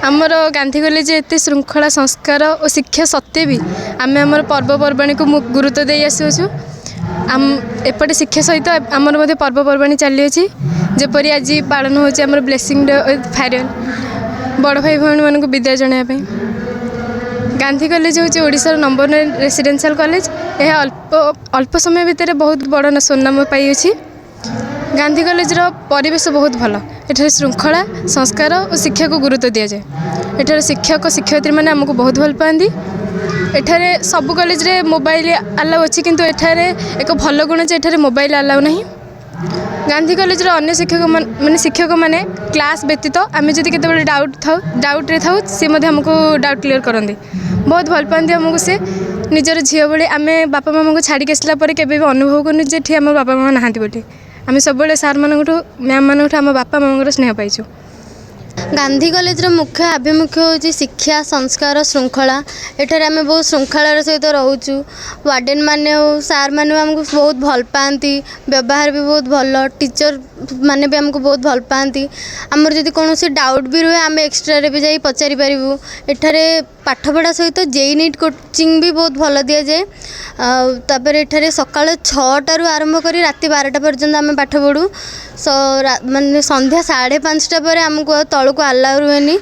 आमर गांधी कॉलेज एत श्रृंखला संस्कार और शिक्षा सत्वे भी आम आम पर्वपर्वाणी को गुरुत्व दे आसुचु। आम एपटे शिक्षा सहित आमर पर्वपर्वाणी चली अच्छी जपरी आज पालन होम ब्लेसिंग डे फेयरवेल बड़ भाई भौणी मानक विदाय जनायापी। गांधी कॉलेज हूँ ओडिशार नंबर 9 रेसिडेंशियल कॉलेज। यह अल्प समय भितर बहुत बड़ सुनाम पाई। गांधी कॉलेज परिवेश बहुत भल। एठार श्रृंखला संस्कार और शिक्षा को गुरुत्व दि जाए। एठार शिक्षक शिक्षयित्री मैंने आमको बहुत भल पाती। एठार सब कॉलेज रे मोबाइल अलाउ अच्छी किंतु एठार एक भल गुण जे एठार मोबाइल अलाउ नहीं। गांधी कॉलेज अन्य शिक्षक माने क्लास व्यतीत आम जब केत डाउट रे था सी आमको डाउट क्लीयर करते बहुत भल पाती आमको। से निजर झील भाई आम बापा मामा को छाड़ी आसला केवे भी अनुभव करूँ जे आम बापा मामा नहांती बोली। आम सब सार मान मैम मान आम बापा मामा स्नेह पाइछू। गांधी कॉलेज मुख्य आभिमुख्य हूँ शिक्षा संस्कार श्रृंखला। एठार आम बहुत श्रृंखलार सहित रोचु। वार्डेन माने सार माने आमको बहुत भल पाती। व्यवहार भी बहुत भल। टीचर माने भी आमको बहुत भल पाती। आमर जदि कौन डाउट भी रुए आम एक्सट्रा रे भी जाई पचारि पारिबु। एठारे पाठपढ़ा सहित जेई नीट कोचिंग भी बहुत भल दि जाए। तापर एठारे सकाळ 6टारू आरंभ करी राति 12टा पर्यंत आम पाठ पढ़ू। माने संध्या 5:30 पर आमको तलू को आलाउ रुहेनी।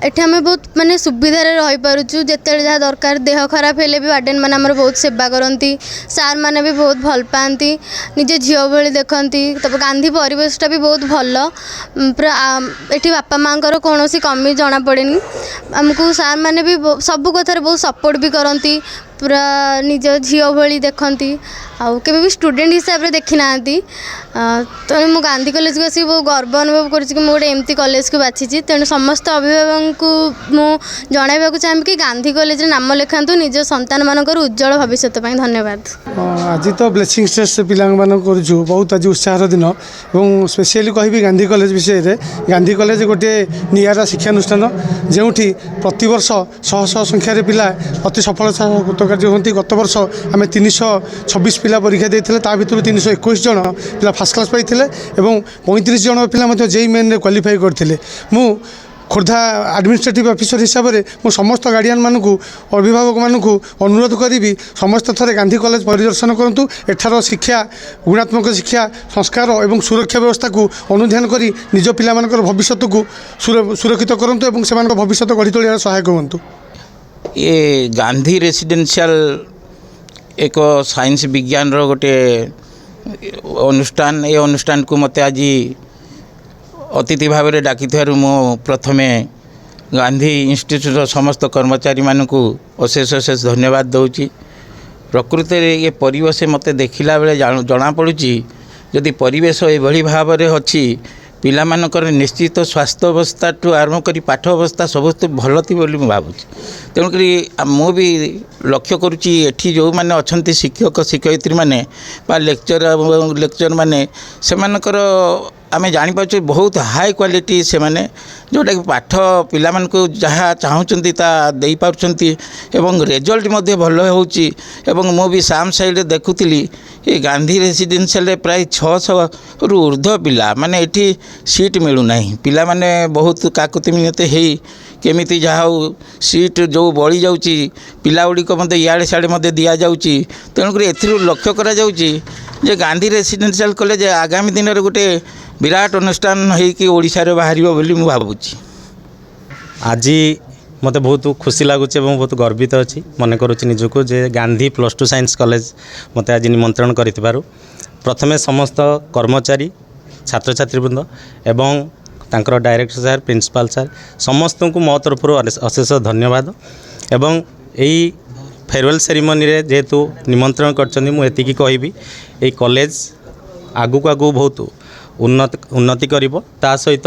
एठी आम बहुत माने सुविधार रही पारुचु। जेते जहाँ दरकार देह खराब हेले भी वार्डेन माने हमर बहुत सेवा करती। सार माने भी बहुत भल पाती निजे झील भली देखती। तब गांधी परिवेशटा भी बहुत भल। पूरा एठी बापा माँ कौन कमी जना पड़ेनी। आमको सार माने भी सब कथार बहुत सपोर्ट भी करती। पूरा निज झील भली देखती। आउ केबे भी स्टूडेंट हिसाब से देखी ना। तेणु मु गांधी कॉलेज को आसिक बहुत गर्व अनुभव करुँच गोटे एमती कॉलेज को बाछी। तेणु समस्त अभिभावक को मु जनइबा चाहिए कि गांधी कॉलेज नाम लिखातु निज संतान मानक उज्जवल भविष्य। धन्यवाद। आज तो ब्लेसिंग स्टेज पिला करूँ बहुत आज उत्साह दिन और स्पेशली कहि गांधी कॉलेज विषय में। गांधी कॉलेज गोटे निरा शिक्षानुष्ठान जो प्रतिवर्ष शह शह संख्यार पिला अति सफलता कृतकार्य होती। गत वर्ष आम 326 पिला परीक्षा देते भर 321 जन पिला फास्ट क्लास पाई 35 जन पिला जेई मेन क्वालिफाई करते। मु खोर्धा एडमिनिस्ट्रेटिव ऑफिसर हिसाब से मु समस्त गार्डियन मानू अभिभावक मानू अनुरोध करी समस्त थे गांधी कॉलेज परिदर्शन करूँ। एठार शिक्षा गुणात्मक शिक्षा संस्कार और सुरक्षा व्यवस्था को अनुध्यान करी निज पिला भविष्य को सुरक्षित करूँ और से भविष्य गढ़ी तोड़ सहायक हूँ। ये गांधी रेसिडेंशियल एक साइंस विज्ञान रो गोटे अनुष्ठान। ये अनुष्ठान को मत आज अतिथि भाव में डाकी मु प्रथमे गांधी इंस्टीट्यूट समस्त कर्मचारी मानू अशेष अशेष धन्यवाद दूची। प्रकृत ये परिवेश मत देखला बेले जना पड़ी जदि परिवेश ये भाव में अच्छी पिला मानकर निश्चित स्वास्थ्य अवस्था ठू आरंभ कर पाठ अवस्था सब भल थी बोली भावुँ। तेणुक मु भी लक्ष्य करुँची एठी जो मैंने अच्छा शिक्षक शिक्षयित्री मैंने लेक्चर मैंने से आम जापर बहुत हाई क्वालिटी से मैंने जोटा कि पाठ पिला मानक जहाँ चाहूँगी दे पार्टी एवं रिजल्ट भल हो। मु भी साम साइड देखुली ये गांधी रेसिडेंशियल प्राय 600 रु ऊर्ध्व पिला माने एठी सीट मिलूना। पिला माने बहुत काकुति मिनते है केमिति जहाँ सीट जो बड़ी जाऊँची पिला गुड़िक मत इे सियाड़े मत दि जाऊँची। तेणुक लक्ष्य करा जे गांधी रेसिडेंशियल कॉलेज आगामी दिन में गोटे विराट अनुष्ठान होशारे बाहर बोली मु भावुची। आज मत बहुत खुशी लगुच बहुत गर्वित अच्छी मन करुच्ची निजक जे गांधी +2 साइंस कॉलेज मत आज निमंत्रण कर प्रथमे समस्त कर्मचारी छात्र छात्रीवृंद एवं तांकर डायरेक्टर सार प्रिंसिपाल सार समस्त को मो तरफ अशेष धन्यवाद। एवं यही फेयरवेल सेरेमनी रे जेहेतु निमंत्रण करती कहबी ये कॉलेज आगु को आगु बहुत उन्नति करिबो। ता सहित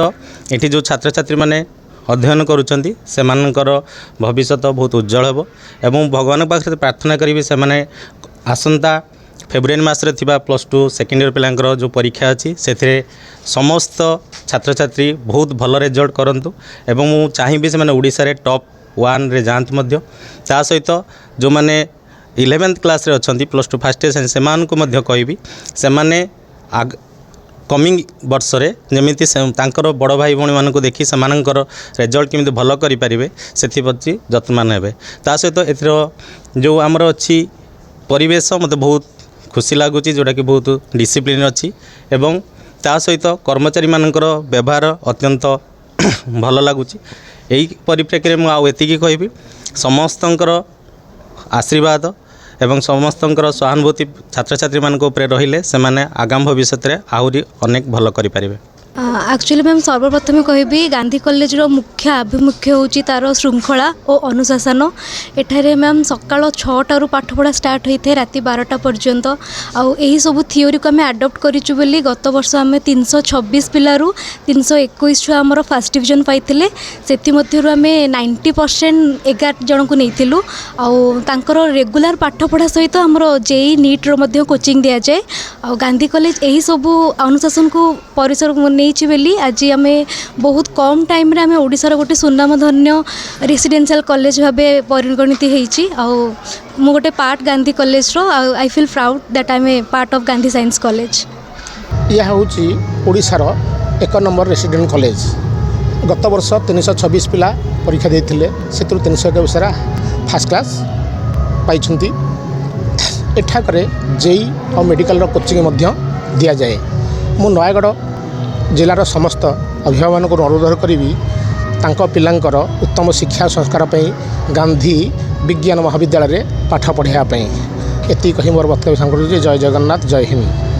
एठी जो छात्र छात्री माने अध्ययन करुँच से भविष्य बहुत उज्जवल हेबो। एवं भगवान पाखे प्रार्थना करी से माने आसंता फेब्रुआरी मासरे थिबा +2 सेकेंड ईयर पिलांकर जो परीक्षा अच्छी से समस्त छात्र छात्री बहुत भल रिजल्ट करंतु। एवं मु चाहिए से माने ओडिशा रे टॉप 1 रे जांत मध्य। ता सहित जो माने 11th क्लास रे अछंती +2 फर्स्ट इयर से मानकु मध्य कहबी से माने କମିଂ ବର୍ଷରେ ଯେମିତି ତାଙ୍କର ବଡ଼ ଭାଇ ଭଉଣୀମାନଙ୍କୁ ଦେଖି ସେମାନଙ୍କର ରେଜଲ୍ଟ କେମିତି ଭଲ କରିପାରିବେ ସେଥିପ୍ରତି ଯତ୍ନବାନ ହେବେ। ତା ସହିତ ଏଥିର ଯେଉଁ ଆମର ଅଛି ପରିବେଶ ମୋତେ ବହୁତ ଖୁସି ଲାଗୁଛି, ଯେଉଁଟାକି ବହୁତ ଡିସିପ୍ଲିନ୍ ଅଛି ଏବଂ ତା ସହିତ କର୍ମଚାରୀମାନଙ୍କର ବ୍ୟବହାର ଅତ୍ୟନ୍ତ ଭଲ ଲାଗୁଛି। ଏହି ପରିପ୍ରେକ୍ଷୀରେ ମୁଁ ଆଉ ଏତିକି କହିବି, ସମସ୍ତଙ୍କର ଆଶୀର୍ବାଦ ଏବଂ ସମସ୍ତଙ୍କର ସହାନୁଭୂତି ଛାତ୍ରଛାତ୍ରୀମାନଙ୍କ ଉପରେ ରହିଲେ ସେମାନେ ଆଗାମୀ ଭବିଷ୍ୟତରେ ଆହୁରି ଅନେକ ଭଲ କରିପାରିବେ। एक्चुअली मैम सर्वप्रथम कहबी गांधी कॉलेज रो मुख्य आभिमुख्य होची तार श्रृंखला और अनुशासन। एठारे मैम सकाळ 6टारू पाठपढ़ा स्टार्ट होते राति 12टा पर्यंत। आउ यही सब थियोरी को आम आडप्ट करूँ बोली गत वर्ष आम 326 पिलारू 321 छुआ आमर फर्स्ट डिविजन पाइले। से आम 90% 11 जन को नहीं आउर रेगुलर पाठपढ़ा सहित आमर जेई नीट रो कोचिंग दि जाए। आ गांधी कॉलेज यही सब अनुशासन को परिसर नहीं बोली आज आम बहुत कम टाइम रे आम ओडिशार गोटे सुनामधन्य रेसिडेंशियल कॉलेज भाव परिगणित होती। मु गोटे पार्ट गांधी कॉलेज रो I feel proud that I am a part of Gandhi science college. यह हूँ ओडिशार 1 नंबर रेसिडेंट कॉलेज। गत वर्ष 326 पिला परीक्षा देते से 321 सारा फर्स्ट क्लास पाई। एठाकर जेई और मेडिकल कोचिंग दि जाए। मु नयागढ़ जिलार समस्त अभिभावक को अनुरोध करी पिलांकर उत्तम शिक्षा संस्कार गांधी विज्ञान महाविद्यालय पाठ पढ़ाई एति कही मोर वक्तव्य सांग। जय जगन्नाथ, जय हिंद।